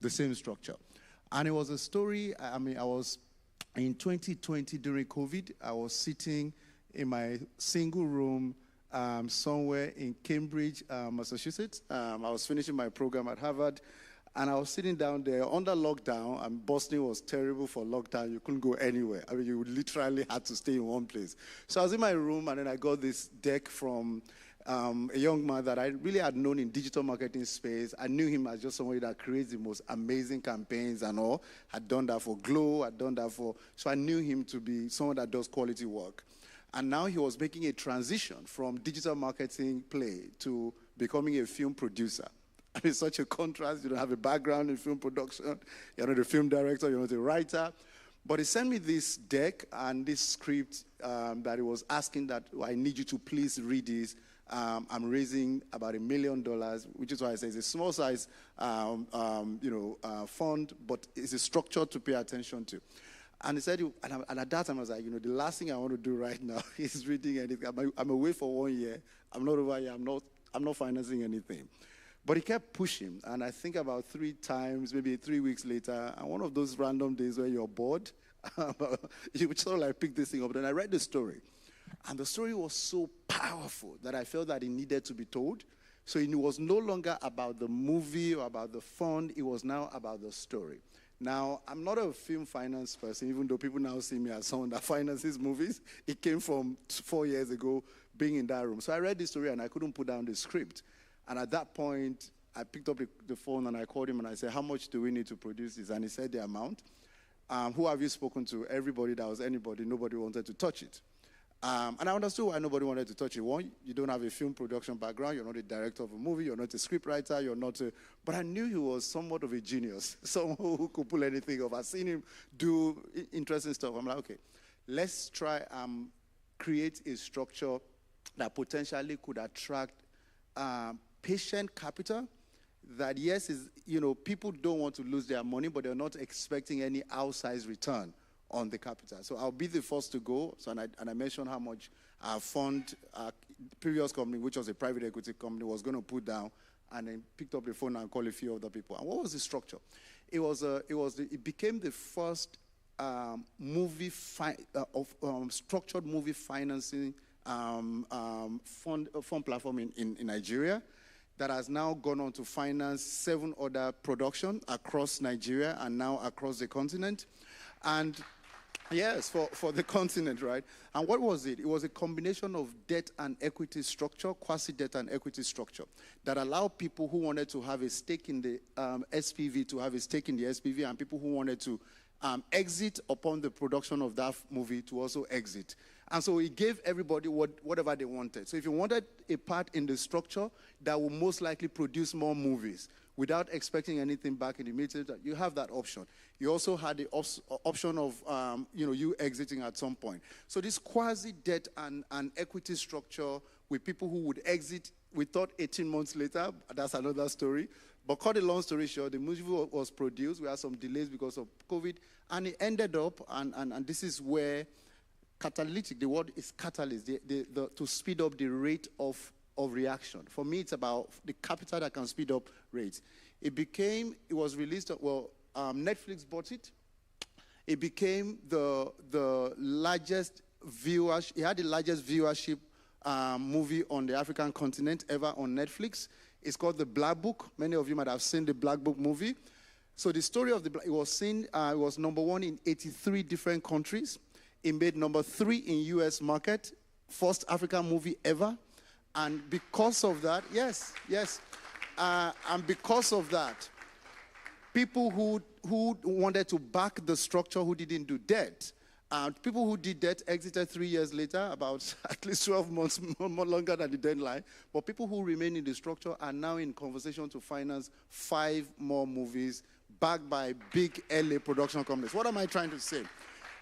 the same structure. And it was a story, I mean, I was in 2020 during COVID, I was sitting in my single room somewhere in Cambridge, Massachusetts. I was finishing my program at Harvard, and I was sitting down there under lockdown, and Boston was terrible for lockdown. You couldn't go anywhere. I mean, you literally had to stay in one place. So I was in my room, and then I got this deck from a young man that I really had known in digital marketing space. I knew him as just somebody that creates the most amazing campaigns and all. Had done that for Glow, had done that for, so I knew him to be someone that does quality work. And now he was making a transition from digital marketing play to becoming a film producer. I mean, such a contrast. You don't have a background in film production. You're not a film director. You're not a writer. But he sent me this deck and this script that he was asking that, I need you to please read this. I'm raising about $1 million, which is why I say it's a small size, fund, but it's a structure to pay attention to. And he said, and at that time I was like, the last thing I want to do right now is reading anything. I'm away for 1 year. I'm not over here. I'm not financing anything. But he kept pushing, and I think about 3 times, maybe 3 weeks later, and one of those random days where you're bored, you would sort of like pick this thing up. Then I read the story. And the story was so powerful that I felt that it needed to be told. So it was no longer about the movie or about the fund. It was now about the story. Now, I'm not a film finance person, even though people now see me as someone that finances movies. It came from 4 years ago, being in that room. So I read the story, and I couldn't put down the script. And at that point, I picked up the phone, and I called him, and I said, how much do we need to produce this? And he said the amount. Who have you spoken to? Everybody that was anybody. Nobody wanted to touch it. And I understood why nobody wanted to touch it. One, you don't have a film production background. You're not a director of a movie. You're not a scriptwriter. You're not a... But I knew he was somewhat of a genius, someone who could pull anything off. I've seen him do interesting stuff. I'm like, okay, let's try and create a structure that potentially could attract patient capital. That, yes, is, people don't want to lose their money, but they're not expecting any outsized return on the capital. So I'll be the first to go. So, and I mentioned how much our fund, our previous company, which was a private equity company, was going to put down, and then picked up the phone and called a few other people. And what was the structure? It became the first structured movie financing fund platform in Nigeria that has now gone on to finance 7 other productions across Nigeria and now across the continent. And yes, for the continent, right? And what was it? It was a combination of debt and equity structure, quasi-debt and equity structure, that allowed people who wanted to have a stake in the SPV to have a stake in the SPV, and people who wanted to exit upon the production of that movie to also exit. And so it gave everybody whatever they wanted. So if you wanted a part in the structure that will most likely produce more movies without expecting anything back in the immediate, you have that option. You also had the option of you exiting at some point. So this quasi-debt and equity structure with people who would exit, we thought 18 months later, that's another story. But cut a long story short, the movie was produced. We had some delays because of COVID, and it ended up, and this is where catalytic, the word is catalyst, to speed up the rate of reaction. For me, it's about the capital that can speed up rates. It was released, Netflix bought it. It became the largest viewership, it had the largest viewership movie on the African continent ever on Netflix. It's called The Black Book. Many of you might have seen the Black Book movie. So the story of it was #1 in 83 different countries. It made #3 in US market, first African movie ever. And because of that, yes. And because of that, people who wanted to back the structure who didn't do debt, people who did debt exited 3 years later, about at least 12 months more longer than the deadline. But people who remain in the structure are now in conversation to finance 5 more movies backed by big LA production companies. What am I trying to say?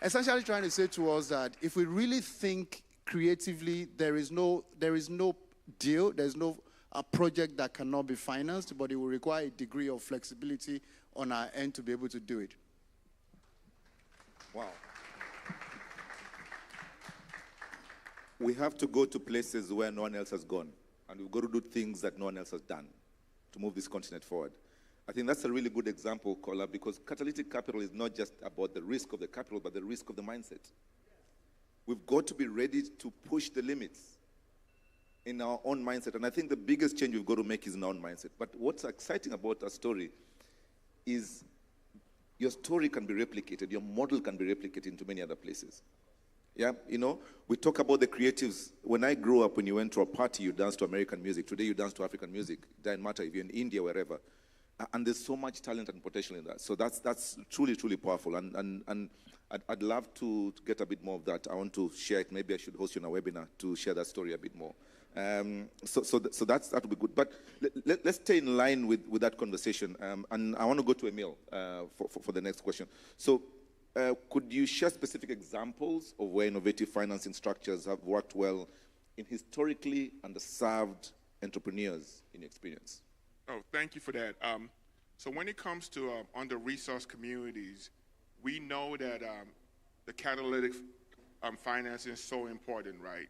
Essentially trying to say to us that if we really think creatively, there is no deal, there's no project that cannot be financed, but it will require a degree of flexibility on our end to be able to do it. Wow. We have to go to places where no one else has gone, and we've got to do things that no one else has done to move this continent forward. I think that's a really good example, Kola, because catalytic capital is not just about the risk of the capital, but the risk of the mindset. We've got to be ready to push the limits in our own mindset. And I think the biggest change we've got to make is in our own mindset. But what's exciting about our story is your story can be replicated, your model can be replicated into many other places. Yeah, you know, we talk about the creatives. When I grew up, when you went to a party, you danced to American music. Today you dance to African music. It doesn't matter if you're in India, wherever. And there's so much talent and potential in that. So that's truly, truly powerful. And I'd love to get a bit more of that. I want to share it. Maybe I should host you on a webinar to share that story a bit more. So that would be good. But let's stay in line with that conversation. And I want to go to Emil for the next question. So could you share specific examples of where innovative financing structures have worked well in historically underserved entrepreneurs in your experience? Oh, thank you for that. So when it comes to under-resourced communities, we know that the catalytic financing is so important, right?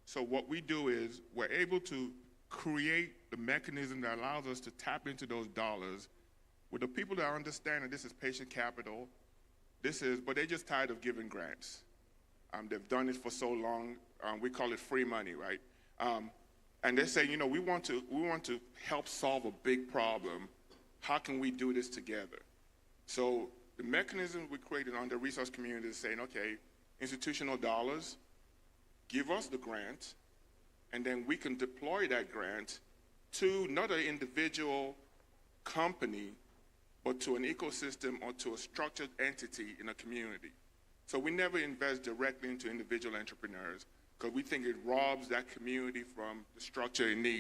So what we do is we're able to create the mechanism that allows us to tap into those dollars with the people that understand that this is patient capital, but they're just tired of giving grants. They've done it for so long. We call it free money, right? And they say, you know, we want to help solve a big problem. How can we do this together? So the mechanism we created under resource community is saying, okay, institutional dollars, give us the grant, and then we can deploy that grant to not an individual company, but to an ecosystem or to a structured entity in a community. So we never invest directly into individual entrepreneurs because we think it robs that community from the structure it needs.